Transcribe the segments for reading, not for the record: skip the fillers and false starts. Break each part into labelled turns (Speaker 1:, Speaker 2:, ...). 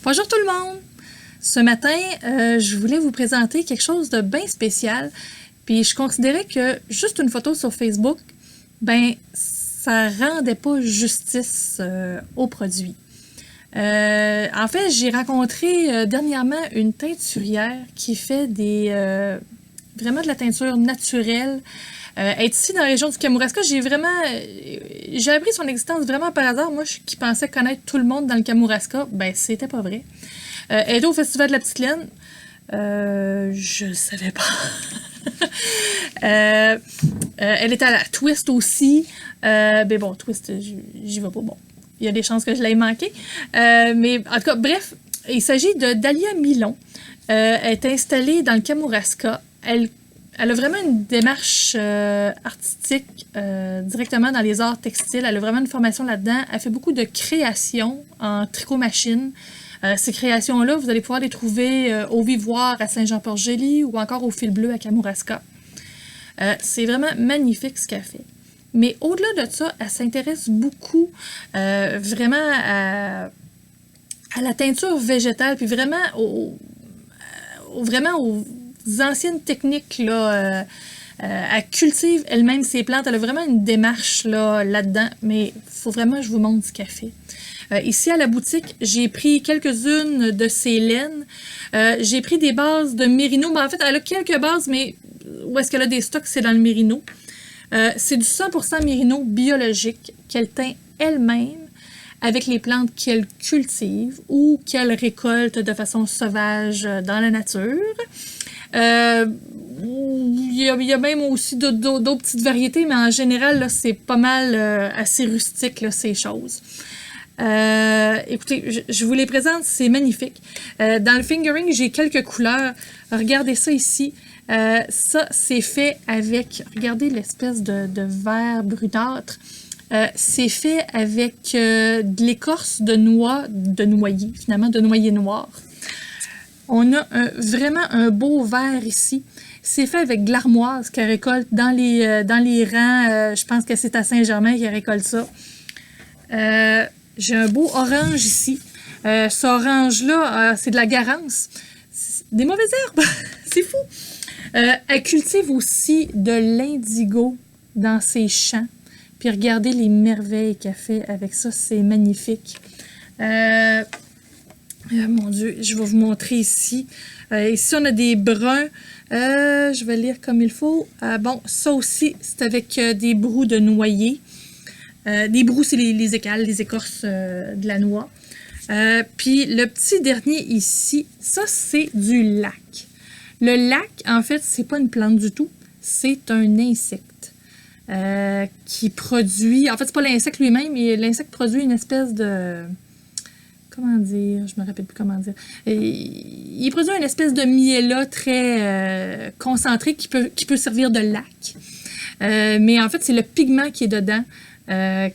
Speaker 1: Bonjour tout le monde! Ce matin, je voulais vous présenter quelque chose de bien spécial. Puis je considérais que juste une photo sur Facebook, ben ça rendait pas justice au produit. En fait, j'ai rencontré dernièrement une teinturière qui fait vraiment de la teinture naturelle. Elle est ici dans la région du Kamouraska. J'ai appris son existence vraiment par hasard. Moi, qui pensais connaître tout le monde dans le Kamouraska, ben c'était pas vrai. Elle était au Festival de la Petite Laine. Je le savais pas. Elle était à la Twist aussi. Mais bon, Twist, j'y vais pas. Bon, il y a des chances que je l'aie manqué. Mais en tout cas, bref, il s'agit de Dalia Milon. Elle est installée dans le Kamouraska. Elle a vraiment une démarche artistique directement dans les arts textiles. Elle a vraiment une formation là-dedans. Elle fait beaucoup de créations en tricot-machine. Ces créations-là, vous allez pouvoir les trouver au Vivoire à Saint-Jean-Port-Joli ou encore au Fil Bleu à Kamouraska. C'est vraiment magnifique ce qu'elle fait. Mais au-delà de ça, elle s'intéresse beaucoup vraiment à la teinture végétale, puis vraiment aux anciennes techniques. Là, elle cultive elle-même ses plantes. Elle a vraiment une démarche là-dedans, mais il faut vraiment que je vous montre ce qu'elle fait. Ici, à la boutique, j'ai pris quelques-unes de ses laines. J'ai pris des bases de mérino. Ben, en fait, elle a quelques bases, mais où est-ce qu'elle a des stocks, c'est dans le mérino. C'est du 100% mérino biologique qu'elle teint elle-même avec les plantes qu'elle cultive ou qu'elle récolte de façon sauvage dans la nature. Il y a même aussi d'autres petites variétés, mais en général, là, c'est pas mal assez rustique, là, ces choses. Écoutez, je vous les présente, c'est magnifique. Dans le fingering, j'ai quelques couleurs. Regardez ça ici. Ça, c'est fait avec, regardez l'espèce de vert brunâtre. C'est fait avec de l'écorce de noyer, finalement, de noyer noir. On a vraiment un beau vert ici. C'est fait avec de l'armoise qu'elle récolte dans les rangs. Je pense que c'est à Saint-Germain qu'elle récolte ça. J'ai un beau orange ici. Ce orange-là, c'est de la garance. Des mauvaises herbes. C'est fou. Elle cultive aussi de l'indigo dans ses champs. Puis regardez les merveilles qu'elle fait avec ça. C'est magnifique. Mon Dieu, je vais vous montrer ici. Ici, on a des bruns. Je vais lire comme il faut. Bon, ça aussi, c'est avec des brous de noyer. Des brous, c'est les écales, les écorces de la noix. Puis le petit dernier ici, ça, c'est du lac. Le lac, en fait, c'est pas une plante du tout. C'est un insecte qui produit... En fait, c'est pas l'insecte lui-même, mais l'insecte produit une espèce de... Comment dire? Je me rappelle plus comment dire. Il produit une espèce de miella très concentré qui peut servir de lac. Mais en fait, c'est le pigment qui est dedans.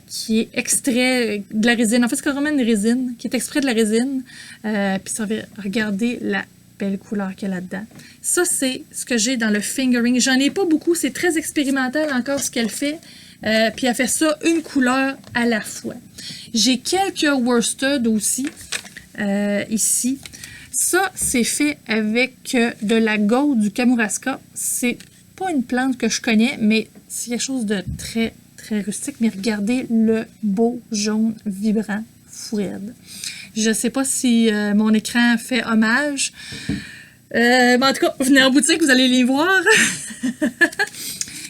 Speaker 1: Qui est extrait de la résine. En fait, c'est carrément une résine qui est extrait de la résine. Puis ça va regarder la belle couleur qu'il y a là-dedans. Ça, c'est ce que j'ai dans le fingering. J'en ai pas beaucoup. C'est très expérimental encore ce qu'elle fait. Puis elle fait ça une couleur à la fois. J'ai quelques worsted aussi ici. Ça, c'est fait avec de la gaude du Kamouraska. C'est pas une plante que je connais, mais c'est quelque chose de très rustique, mais regardez le beau jaune vibrant fouette. Je ne sais pas si mon écran fait hommage. Mais en tout cas, venez en boutique, vous allez les voir.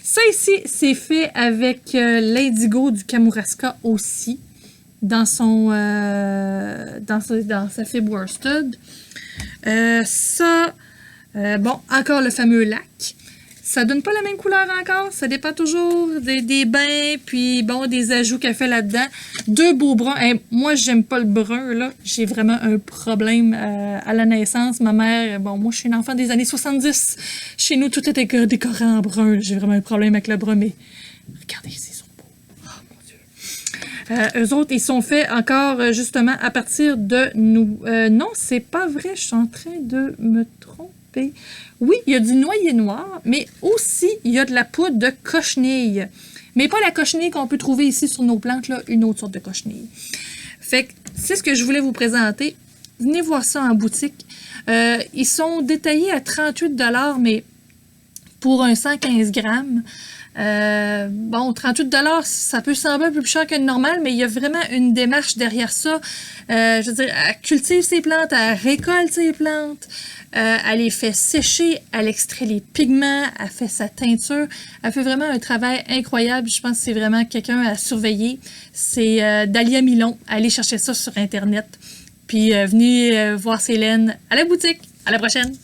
Speaker 1: Ça ici, c'est fait avec l'indigo du Kamouraska aussi, dans sa fibre worsted. Bon, encore le fameux lac. Ça donne pas la même couleur encore, ça dépend toujours des bains, puis bon, des ajouts qu'elle fait là-dedans. Deux beaux bruns. Moi, j'aime pas le brun, là. J'ai vraiment un problème à la naissance. Ma mère, bon, moi, je suis une enfant des années 70. Chez nous, tout était décoré en brun. J'ai vraiment un problème avec le brun, mais regardez, ils sont beaux. Oh, mon Dieu. Eux autres, ils sont faits encore, justement, à partir de nous. Non, c'est pas vrai, je suis en train de me tromper. Oui, il y a du noyer noir, mais aussi, il y a de la poudre de cochenille. Mais pas la cochenille qu'on peut trouver ici sur nos plantes, là, une autre sorte de cochenille. Fait que c'est ce que je voulais vous présenter. venez voir ça en boutique. Ils sont détaillés à 38 $, mais pour un 115 grammes. Bon, 38 $, ça peut sembler un peu plus cher que le normal, mais il y a vraiment une démarche derrière ça. Je veux dire, elle cultive ses plantes, elle récolte ses plantes, elle les fait sécher, elle extrait les pigments, elle fait sa teinture. Elle fait vraiment un travail incroyable. Je pense que c'est vraiment quelqu'un à surveiller. C'est Dahlia Milon. Allez chercher ça sur Internet. Puis venez voir Célène à la boutique. À la prochaine!